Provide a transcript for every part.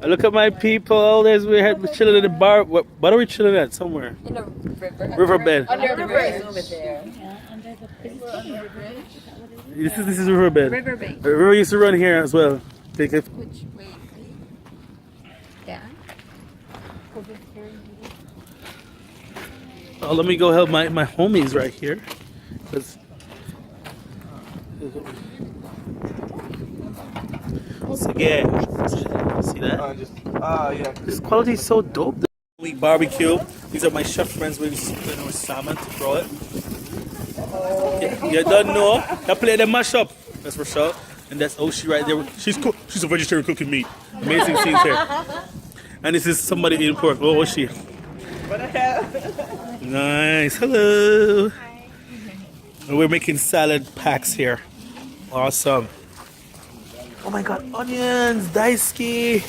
Look at my people. We're chilling in the bar. What are we chilling at? Somewhere. In a river. Riverbed. Under the bridge over there. This is riverbed. Riverbed. The river used to run here as well. Take it. Which way? Yeah. Oh, let me go help my homies right here. So yeah, see that? Yeah. This quality is so dope. We barbecue. These are my chef friends with salmon to throw it. You don't know. I play the mashup. That's for sure. And that's Oshi right there. She's cool. She's a vegetarian cooking meat. Amazing scenes here. And this is somebody eating pork. Oh, Oshi. What the hell? Nice. Hello. And we're making salad packs here. Awesome. Oh my god, onions, daisuke.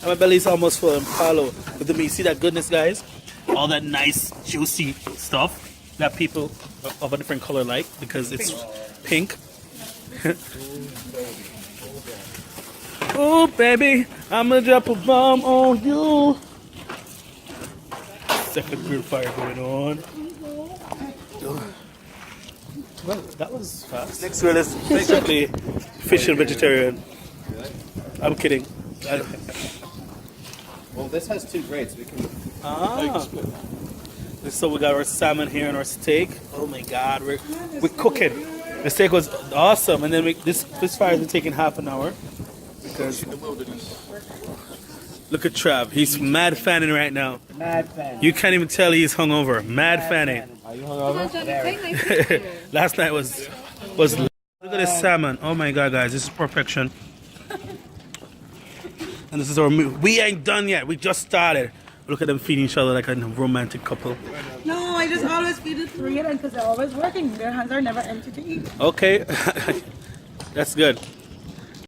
And my belly's almost full and palo. But then you see that goodness, guys? All that nice, juicy stuff that people of a different color like because it's pink. Oh, baby, I'm gonna drop a bomb on you. Second grill fire going on. Well, that was fast. Next grill is basically fish and vegetarian. I'm kidding. Well, this has 2 grades. We can. So we got our salmon here and our steak. Oh my god, we're cooking. The steak was awesome, and then this fire has been taking half an hour because look at Trav. He's mad fanning right now. Mad fan. You can't even tell he's hungover. Mad fanning. Are you hungover? Last night was. Look at this salmon. Oh my god, guys, this is perfection. And this is our meal. We ain't done yet. We just started. Look at them feeding each other like a romantic couple. No, I just always feed the 3 of them because they're always working. Their hands are never empty to eat. Okay, that's good.